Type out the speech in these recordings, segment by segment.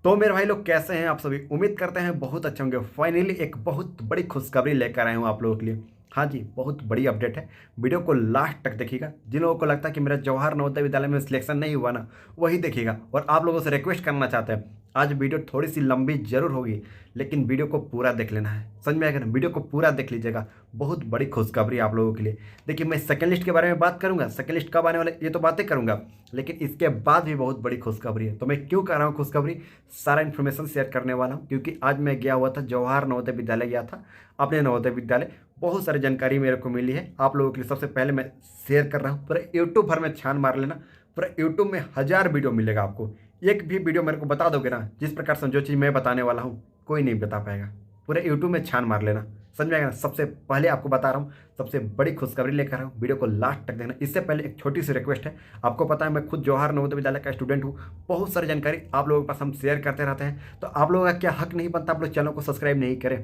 तो मेरे भाई लोग कैसे हैं आप सभी। उम्मीद करते हैं बहुत अच्छे होंगे। फाइनली एक बहुत बड़ी खुशखबरी लेकर आया हूँ आप लोगों के लिए। हाँ जी, बहुत बड़ी अपडेट है। वीडियो को लास्ट तक देखिएगा। जिन लोगों को लगता है कि मेरा जवाहर नवोदय विद्यालय में सिलेक्शन नहीं हुआ ना, वही देखिएगा। और आप लोगों से रिक्वेस्ट करना चाहते हैं, आज वीडियो थोड़ी सी लंबी जरूर होगी, लेकिन वीडियो को पूरा देख लेना है। समझ में आएगा ना, वीडियो को पूरा देख लीजिएगा। बहुत बड़ी खुशखबरी आप लोगों के लिए। देखिए, मैं सेकंड लिस्ट के बारे में बात करूंगा, सेकंड लिस्ट कब आने वाले ये तो बातें करूंगा, लेकिन इसके बाद भी बहुत बड़ी खुशखबरी है। तो मैं क्यों कर रहा हूँ खुशखबरी, सारा इन्फॉर्मेशन शेयर करने वाला हूँ। क्योंकि आज मैं गया हुआ था, जवाहर नवोदय विद्यालय गया था, अपने नवोदय विद्यालय। बहुत सारी जानकारी मेरे को मिली है आप लोगों के लिए। सबसे पहले मैं शेयर कर रहा हूँ। पूरा यूट्यूब भर में छान मार लेना। पूरा यूट्यूब में 1000 वीडियो मिलेगा आपको। एक भी वीडियो मेरे को बता दोगे ना, जिस प्रकार से जो चीज़ मैं बताने वाला हूँ, कोई नहीं बता पाएगा। पूरे यूट्यूब में छान मार लेना, समझ में आएगा ना। सबसे पहले आपको बता रहा हूँ, सबसे बड़ी खुशखबरी लेकर रहा हूँ। वीडियो को लास्ट तक देखना। इससे पहले एक छोटी सी रिक्वेस्ट है। आपको पता है मैं खुद जवाहर नवोदय विद्यालय का स्टूडेंट हूँ। बहुत सारी जानकारी आप लोगों के पास हम शेयर करते रहते हैं। तो आप लोगों का क्या हक नहीं बनता, आप लोग चैनल को सब्सक्राइब नहीं करें।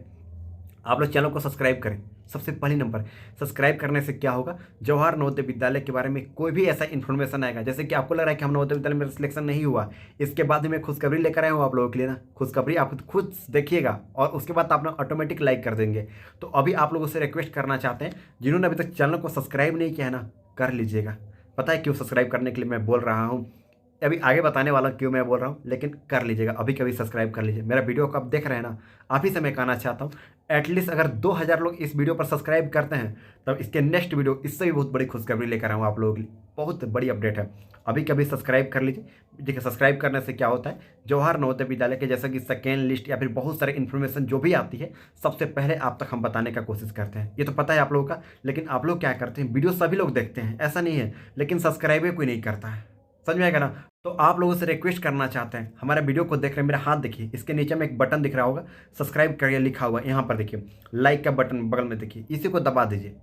आप लोग चैनल को सब्सक्राइब करें। सबसे पहली नंबर, सब्सक्राइब करने से क्या होगा, जवाहर नवोदय विद्यालय के बारे में कोई भी ऐसा इन्फॉर्मेशन आएगा, जैसे कि आपको लग रहा है कि हम नवोदय विद्यालय में सिलेक्शन नहीं हुआ, इसके बाद मैं खुशखबरी लेकर आया हूँ आप लोगों के लिए ना। खुशखबरी आप खुद देखिएगा और उसके बाद आप लोग ऑटोमेटिक लाइक कर देंगे। तो अभी आप लोगों से रिक्वेस्ट करना चाहते हैं, जिन्होंने अभी तक चैनल को सब्सक्राइब नहीं किया है ना, कर लीजिएगा। पता है क्यों सब्सक्राइब करने के लिए मैं बोल रहा हूँ, अभी आगे बताने वाला क्यों मैं बोल रहा हूँ, लेकिन कर लीजिएगा। अभी कभी सब्सक्राइब कर लीजिए। मेरा वीडियो को आप देख रहे हैं ना, आप ही से मैं कहना चाहता हूँ, एटलीस्ट अगर 2000 लोग इस वीडियो पर सब्सक्राइब करते हैं, तब इसके नेक्स्ट वीडियो इससे भी बहुत बड़ी खुशखबरी लेकर आऊँ आप लोगों के लिए। बहुत बड़ी अपडेट है। अभी कभी सब्सक्राइब कर लीजिए। देखिए, सब्सक्राइब करने से क्या होता है, जवाहर नवोदय विद्यालय के जैसा कि सेकेंड लिस्ट या फिर बहुत सारे इन्फॉर्मेशन जो भी आती है, सबसे पहले आप तक हम बताने का कोशिश करते हैं। ये तो पता है आप लोगों का, लेकिन आप लोग क्या करते हैं, वीडियो सभी लोग देखते हैं, ऐसा नहीं है, लेकिन सब्सक्राइब कोई नहीं करता है। समझ में आएगा ना। तो आप लोगों से रिक्वेस्ट करना चाहते हैं, हमारे वीडियो को देख रहे हैं, मेरा हाथ देखिए, इसके नीचे में एक बटन दिख रहा होगा, सब्सक्राइब करिए लिखा हुआ है, यहाँ पर देखिए लाइक का बटन बगल में देखिए, इसी को दबा दीजिए।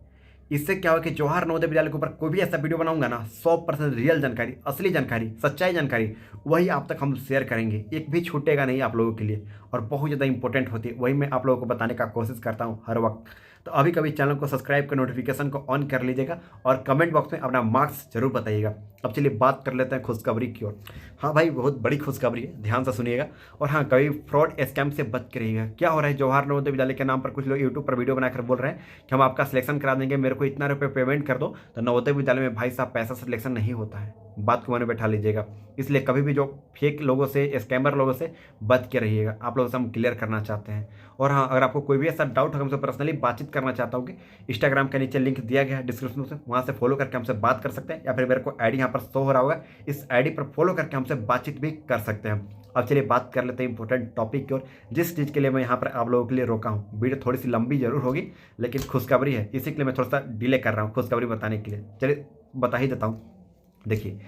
इससे क्या होगा कि जवाहर नवोदय विद्यालय के ऊपर कोई भी ऐसा वीडियो बनाऊंगा ना, 100% रियल जानकारी, असली जानकारी, सच्चाई जानकारी, वही आप तक हम शेयर करेंगे। एक भी छूटेगा नहीं आप लोगों के लिए, और बहुत ज़्यादा इंपॉर्टेंट होती है, वही मैं आप लोगों को बताने का कोशिश करता हूँ हर वक्त। तो अभी कभी चैनल को सब्सक्राइब कर नोटिफिकेशन को ऑन कर लीजिएगा, और कमेंट बॉक्स में अपना मार्क्स जरूर बताइएगा। अब चलिए बात कर लेते हैं खुशखबरी की ओर। हाँ भाई, बहुत बड़ी खुशखबरी है, ध्यान से सुनिएगा। और हाँ, कभी फ्रॉड स्कैम से बच के रहिएगा। क्या हो रहा है, जवाहर नवोदय विद्यालय के नाम पर कुछ लोग यूट्यूब पर वीडियो बनाकर बोल रहे हैं कि हम आपका सिलेक्शन करा देंगे, मेरे को इतना रुपये पेमेंट कर दो। तो नवोदय विद्यालय में भाई साहब पैसा सिलेक्शन नहीं होता है, बात को मन में बैठा लीजिएगा। इसलिए कभी भी जो फेक लोगों से, स्कैमर लोगों से बच के रहिएगा। आप लोगों से हम क्लियर करना चाहते हैं। और हाँ, अगर आपको कोई भी ऐसा डाउट है, हमसे पर्सनली बातचीत करना चाहता हूँ कि इंस्टाग्राम के नीचे लिंक दिया गया है डिस्क्रिप्शन से, वहाँ से फॉलो करके हमसे बात कर सकते हैं, या फिर मेरे को आईडी यहाँ पर शो हो रहा होगा, इस आईडी पर फॉलो करके हमसे बातचीत भी कर सकते हैं। अब चलिए बात कर लेते हैं इंपॉर्टेंट टॉपिक की ओर, जिस चीज़ के लिए मैं यहाँ पर आप लोगों के लिए रोका हूँ। वीडियो थोड़ी सी लंबी जरूर होगी, लेकिन खुशखबरी है, इसी के लिए मैं थोड़ा सा डिले कर रहा हूँ खुशखबरी बताने के लिए। चलिए बता ही देता हूँ। देखिए,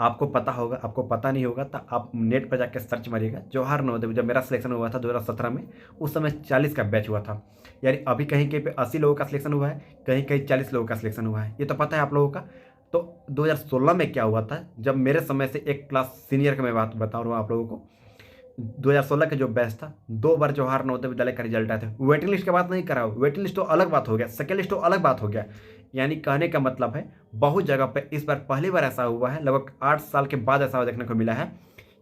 आपको पता होगा, आपको पता नहीं होगा तो आप नेट पर जाकर सर्च मारिएगा। जवाहर नवोदय, जब मेरा सिलेक्शन हुआ था 2017 में, उस समय 40 का बैच हुआ था। यानी अभी कहीं कहीं पे 80 लोगों का सिलेक्शन हुआ है, कहीं कहीं 40 लोगों का सिलेक्शन हुआ है, ये तो पता है आप लोगों का। तो 2016 में क्या हुआ था, जब मेरे समय से एक क्लास सीनियर का मैं बात बता रहा हूँ आप लोगों को, 2016 का जो बैच था, 2 बार जवाहर नवोदय विद्यालय का रिजल्ट आए थे। वेटिंग लिस्ट की बात नहीं कर रहा हूँ, वेटिंग लिस्ट तो अलग बात हो गया, सेकेंड लिस्ट तो अलग बात हो गया। यानी कहने का मतलब है, बहुत जगह पे इस बार पहली बार ऐसा हुआ है, लगभग 8 साल के बाद ऐसा देखने को मिला है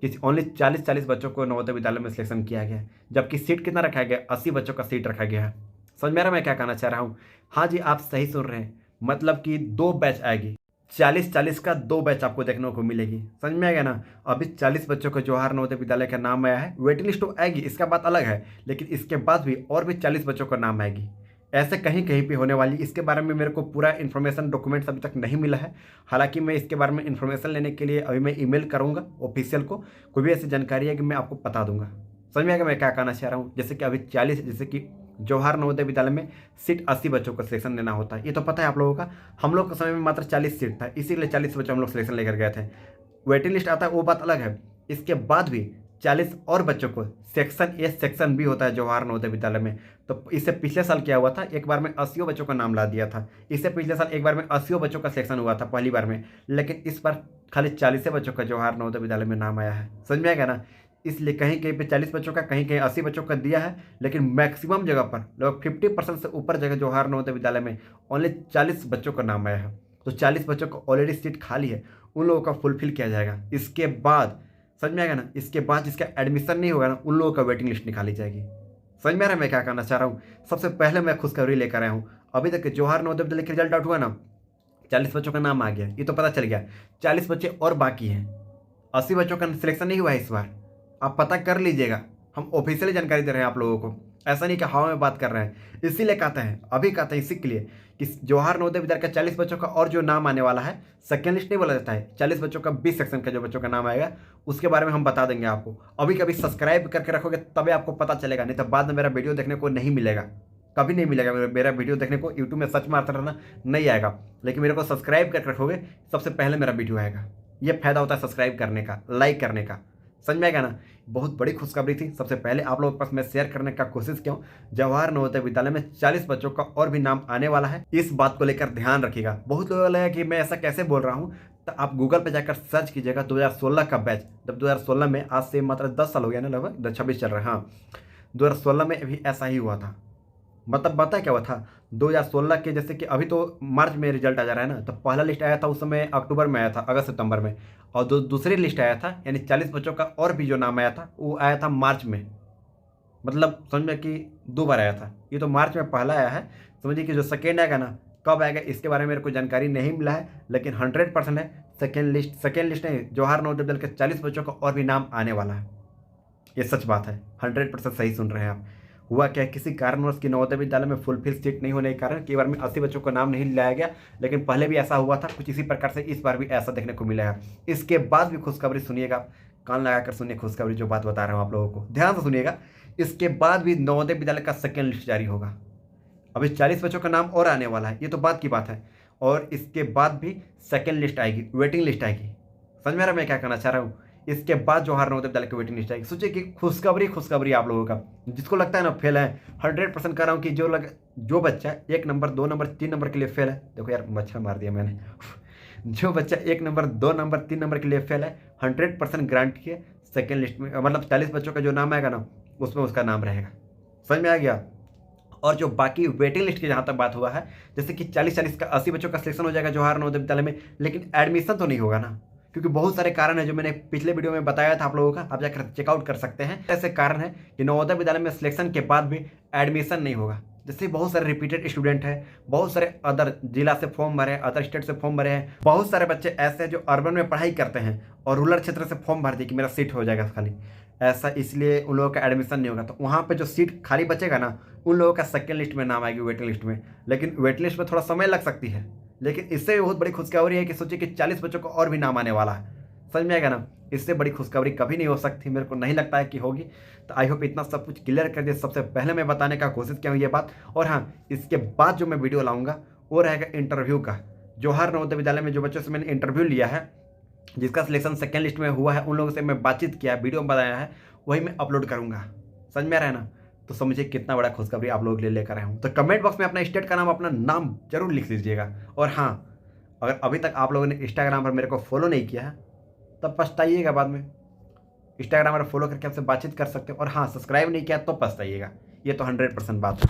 कि ओनली 40 बच्चों को नवोदय विद्यालय में सिलेक्शन किया गया है। जबकि सीट कितना रखा गया, 80 बच्चों का सीट रखा गया है। समझ में आ रहा मैं क्या कहना चाह रहा हूँ। हाँ जी, आप सही सुन रहे हैं, मतलब कि 2 बैच आएगी, 40-40 का 2 बैच आपको देखने को मिलेगी। समझ में आ गया ना। अभी 40 बच्चों को जवाहर नवोदय विद्यालय का नाम आया है, वेटिंग लिस्ट तो आएगी, इसका बात अलग है, लेकिन इसके बाद भी और भी 40 बच्चों का नाम आएगी। ऐसे कहीं कहीं पे होने वाली, इसके बारे में मेरे को पूरा इन्फॉर्मेशन डॉक्यूमेंट्स अभी तक नहीं मिला है। हालांकि मैं इसके बारे में इन्फॉर्मेशन लेने के लिए अभी मैं ईमेल करूंगा ऑफिशियल को, कोई भी ऐसी जानकारी है कि मैं आपको बता दूंगा। समझ में आएगा मैं क्या कहना चाह रहा हूँ। जैसे कि अभी 40, जैसे कि जवाहर नवोदय विद्यालय में सीट 80 बच्चों को सिलेक्शन देना होता है, ये तो पता है आप लोगों का। हम लोग के समय में मात्र 40 सीट था, इसीलिए 40 बच्चों हम लोग सिलेक्शन लेकर गए थे। वेटिंग लिस्ट आता है वो बात अलग है। इसके बाद भी 40 और बच्चों को सेक्शन ए सेक्शन बी होता है जवाहर नवोदय विद्यालय में। तो इससे पिछले साल क्या हुआ था, एक बार में 80 बच्चों का नाम ला दिया था। इससे पिछले साल एक बार में 80 बच्चों का सिलेक्शन हुआ था पहली बार में, लेकिन इस बार खाली 40 बच्चों का जवाहर नवोदय विद्यालय में नाम आया है। समझ में आएगा ना। इसलिए कहीं कहीं पे 40 बच्चों का, कहीं कहीं 80 बच्चों का दिया है, लेकिन मैक्सिमम जगह पर लगभग 50% से ऊपर जगह जवाहर नवोदय विद्यालय में ओनली 40 बच्चों का नाम आया है। तो 40 बच्चों को ऑलरेडी सीट खाली है, उन लोगों का फुलफिल किया जाएगा। इसके बाद समझ में आएगा ना। इसके बाद जिसका एडमिशन नहीं होगा ना, उन लोगों का वेटिंग लिस्ट निकाली जाएगी। समझ में आ रहा है मैं क्या कहना चाह रहा हूँ। सबसे पहले मैं खुशखबरी लेकर आया हूँ। अभी तक जवाहर नवोदय विद्यालय का रिजल्ट आउट हुआ ना, 40 बच्चों का नाम आ गया, ये तो पता चल गया। 40 बच्चे और बाकी हैं, 80 बच्चों का सिलेक्शन नहीं हुआ है इस बार। आप पता कर लीजिएगा, हम ऑफिशियली जानकारी दे रहे हैं आप लोगों को, ऐसा नहीं कि हवा में बात कर रहे हैं। इसीलिए कहते हैं, अभी कहते हैं इसी के लिए कि जवाहर नवोदय विद्यालय का 40 बच्चों का और जो नाम आने वाला है, सेकेंड लिस्ट नहीं बोला जाता है, 40 बच्चों का 20 सेक्शन का जो बच्चों का नाम आएगा उसके बारे में हम बता देंगे आपको। अभी कभी सब्सक्राइब करके रखोगे तभी आपको पता चलेगा, नहीं तो बाद में मेरा वीडियो देखने को नहीं मिलेगा, कभी नहीं मिलेगा। मेरा वीडियो देखने को यूट्यूब में सर्च मारता रहना नहीं आएगा, लेकिन मेरे को सब्सक्राइब करके रखोगे सबसे पहले मेरा वीडियो आएगा। ये फायदा होता है सब्सक्राइब करने का, लाइक करने का। समझ में आएगा ना। बहुत बड़ी खुशखबरी थी, सबसे पहले आप लोगों के पास मैं शेयर करने का कोशिश किया हूँ। जवाहर नवोदय विद्यालय में 40 बच्चों का और भी नाम आने वाला है, इस बात को लेकर ध्यान रखिएगा। बहुत लोगों को लगा कि मैं ऐसा कैसे बोल रहा हूँ, तो आप गूगल पे जाकर सर्च कीजिएगा 2016 का बैच। जब 2016 में, आज से मात्र 10 साल हो गया ना, लगभग 26 चल रहा है। हाँ, 2016 में भी ऐसा ही हुआ था। मतलब पता है क्या हुआ था, 2016 के, जैसे कि अभी तो मार्च में रिजल्ट आ जा रहा है ना, तो पहला लिस्ट आया था उस समय अक्टूबर में आया था, अगस्त सितंबर में। और दूसरी लिस्ट आया था, यानी 40 बच्चों का और भी जो नाम आया था वो आया था मार्च में। मतलब समझ में कि 2 बार आया था। ये तो मार्च में पहला आया है, समझिए कि जो सेकेंड आएगा ना, कब आएगा इसके बारे में मेरे को जानकारी नहीं मिला है, लेकिन 100% है सेकेंड लिस्ट नहीं, जवाहर नवोदय विद्यालय के 40 बच्चों का और भी नाम आने वाला है। ये सच बात है, 100% सही सुन रहे हैं आप। हुआ क्या, किसी कारणवश की नवोदय विद्यालय में फुलफिल सीट नहीं होने के कारण कई बार में 80 बच्चों का नाम नहीं लाया गया, लेकिन पहले भी ऐसा हुआ था कुछ इसी प्रकार से, इस बार भी ऐसा देखने को मिला है। इसके बाद भी खुशखबरी सुनिएगा, कान लगाकर सुनिए खुशखबरी, जो बात बता रहा हूँ आप लोगों को ध्यान से सुनिएगा। इसके बाद भी नवोदय विद्यालय का सेकेंड लिस्ट जारी होगा। अभी 40 बच्चों का नाम और आने वाला है, ये तो बात की बात है। और इसके बाद भी सेकेंड लिस्ट आएगी, वेटिंग लिस्ट आएगी। समझ में आ रहा है मैं क्या कहना चाह रहा हूँ। इसके बाद जवाहर नवोदय विद्यालय की वेटिंग लिस्ट आएगी। सोचिए कि खुशखबरी आप लोगों का, जिसको लगता है ना फेल है, 100% कह रहा हूँ कि जो बच्चा 1 नंबर 2 नंबर 3 नंबर के लिए फेल है, देखो यार मच्छर मार दिया मैंने जो बच्चा 1 नंबर 2 नंबर 3 नंबर के लिए फेल है, 100% गारंटी है सेकेंड लिस्ट में, मतलब 40 बच्चों का जो नाम आएगा ना, उसमें उसका नाम रहेगा। समझ में आ गया। और जो बाकी वेटिंग लिस्ट की जहाँ तक बात हुआ है, जैसे कि 40 का 80 बच्चों का सिलेक्शन हो जाएगा जवाहर नवोदय विद्यालय में, लेकिन एडमिशन तो नहीं होगा ना, क्योंकि बहुत सारे कारण है जो मैंने पिछले वीडियो में बताया था आप लोगों का, आप जाकर चेकआउट कर सकते हैं। ऐसे कारण है कि नवोदय विद्यालय में सिलेक्शन के बाद भी एडमिशन नहीं होगा। जैसे बहुत सारे रिपीटेड स्टूडेंट हैं, बहुत सारे अदर जिला से फॉर्म भरे हैं, अदर स्टेट से फॉर्म भरे हैं, बहुत सारे बच्चे ऐसे हैं जो अर्बन में पढ़ाई करते हैं और रूरल क्षेत्र से फॉर्म भर दिए कि मेरा सीट हो जाएगा खाली, ऐसा इसलिए उन लोगों का एडमिशन नहीं होगा। तो वहाँ पे जो सीट खाली बचेगा ना, उन लोगों का सेकेंड लिस्ट में नाम आएगी, वेटिंग लिस्ट में। लेकिन वेटिंग लिस्ट में थोड़ा समय लग सकती है, लेकिन इससे भी बहुत बड़ी खुशखबरी है कि सोचिए कि 40 बच्चों को और भी नाम आने वाला है। समझ में आएगा ना। इससे बड़ी खुशखबरी कभी नहीं हो सकती, मेरे को नहीं लगता है कि होगी। तो आई होप इतना सब कुछ क्लियर कर दिया, सबसे पहले मैं बताने का कोशिश किया हूँ ये बात। और हाँ, इसके बाद जो मैं वीडियो लाऊंगा वो रहेगा इंटरव्यू का। जवाहर नवोदय विद्यालय में जो बच्चों से मैंने इंटरव्यू लिया है, जिसका सिलेक्शन सेकेंड लिस्ट में हुआ है, उन लोगों से मैं बातचीत किया है, वीडियो बनाया है, वही मैं अपलोड करूँगा। समझ में आ रहा है ना। तो समझिए कितना बड़ा खुशखबरी आप लोगों के लिए लेकर आया हूँ। तो कमेंट बॉक्स में अपना स्टेट का नाम, अपना नाम जरूर लिख लीजिएगा। और हाँ, अगर अभी तक आप लोगों ने इंस्टाग्राम पर मेरे को फॉलो नहीं किया है तब पछताइएगा बाद में। इंस्टाग्राम पर फॉलो करके आपसे बातचीत कर सकते हो। और हाँ, सब्सक्राइब नहीं किया तो पछताइएगा, ये तो 100% बात है।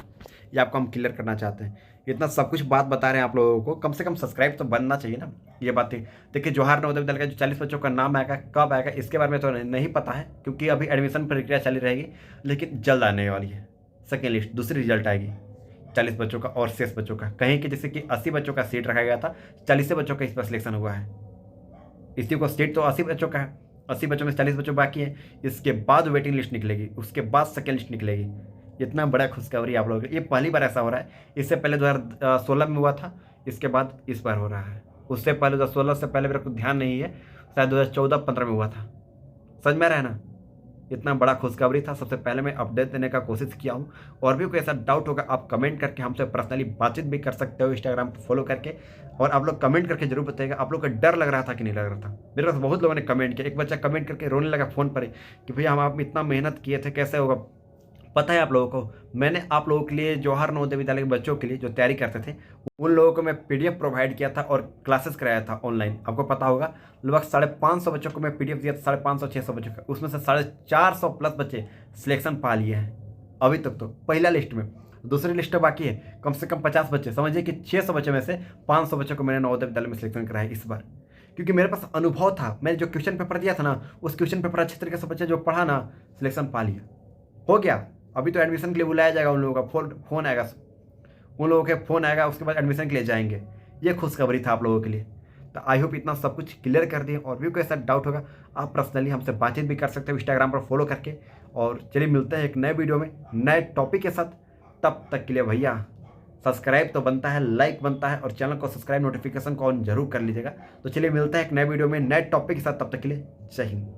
ये आपको हम क्लियर करना चाहते हैं। इतना सब कुछ बात बता रहे हैं आप लोगों को, कम से कम सब्सक्राइब तो बनना चाहिए ना। ये बात थी। देखिए, जवाहर नवोदय विद्यालय का जो 40 बच्चों का नाम आएगा, कब आएगा इसके बारे में तो नहीं पता है, क्योंकि अभी एडमिशन प्रक्रिया चली रहेगी, लेकिन जल्द आने वाली है सेकेंड लिस्ट, दूसरी रिजल्ट आएगी 40 बच्चों का और शेष बच्चों का। कहीं कि जैसे कि 80 बच्चों का सीट रखा गया था, 40 बच्चों का इस पर सिलेक्शन हुआ है। इसी को सीट तो 80 बच्चों का है, 80 बच्चों में 40 बच्चों बाकी हैं। इसके बाद वेटिंग लिस्ट निकलेगी, उसके बाद सेकेंड लिस्ट निकलेगी। इतना बड़ा खुशखबरी आप लोगों को, ये पहली बार ऐसा हो रहा है। इससे पहले 2016 में हुआ था, इसके बाद इस बार हो रहा है। उससे पहले 2016 से पहले मेरे को ध्यान नहीं है, शायद 2014-15 में हुआ था। समझ में आ रहा है ना। इतना बड़ा खुशखबरी था, सबसे पहले मैं अपडेट देने का कोशिश किया हूँ। और भी कोई ऐसा डाउट होगा आप कमेंट करके हमसे पर्सनली बातचीत भी कर सकते हो, इंस्टाग्राम पर फॉलो करके। और आप लोग कमेंट करके जरूर बताइएगा, आप लोग को डर लग रहा था कि नहीं लग रहा था। मेरे पास बहुत लोगों ने कमेंट किया, एक बच्चा कमेंट करके रोने लगा फ़ोन पर ही कि भैया हम आप इतना मेहनत किए थे, कैसे होगा। पता है आप लोगों को, मैंने आप लोगों के लिए, जवाहर नवोदय विद्यालय के बच्चों के लिए जो तैयारी करते थे, उन लोगों को मैं PDF प्रोवाइड किया था और क्लासेस कराया था ऑनलाइन। आपको पता होगा, लगभग 550 बच्चों को मैं PDF दिया था, 550-600 बच्चों का। उसमें से 450 प्लस बच्चे सिलेक्शन पा लिए हैं अभी तक। तो पहला लिस्ट में, दूसरी लिस्ट बाकी है, कम से कम 50 बच्चे। समझिए कि 600 बच्चों में से 500 बच्चों को मैंने नवोदय विद्यालय में सिलेक्शन कराया इस बार, क्योंकि मेरे पास अनुभव था। मैंने जो क्वेश्चन पेपर दिया था ना, उस क्वेश्चन पेपर अच्छे तरीके से बच्चे जो पढ़ा ना, सिलेक्शन पा लिया, हो गया। अभी तो एडमिशन के लिए बुलाया जाएगा, उन लोगों का फ़ोन आएगा, उन लोगों के फ़ोन आएगा, उसके बाद एडमिशन के लिए जाएंगे। ये खुशखबरी था आप लोगों के लिए। तो आई होप इतना सब कुछ क्लियर कर दिए। और भी कोई ऐसा डाउट होगा, आप पर्सनली हमसे बातचीत भी कर सकते हो इंस्टाग्राम पर फॉलो करके। और चलिए मिलते हैं एक नए वीडियो में नए टॉपिक के साथ। तब तक के लिए भैया सब्सक्राइब तो बनता है, लाइक बनता है, और चैनल को सब्सक्राइब, नोटिफिकेशन को ऑन जरूर कर लीजिएगा। तो चलिए मिलते हैं एक नए वीडियो में नए टॉपिक के साथ। तब तक के लिए जय हिंद।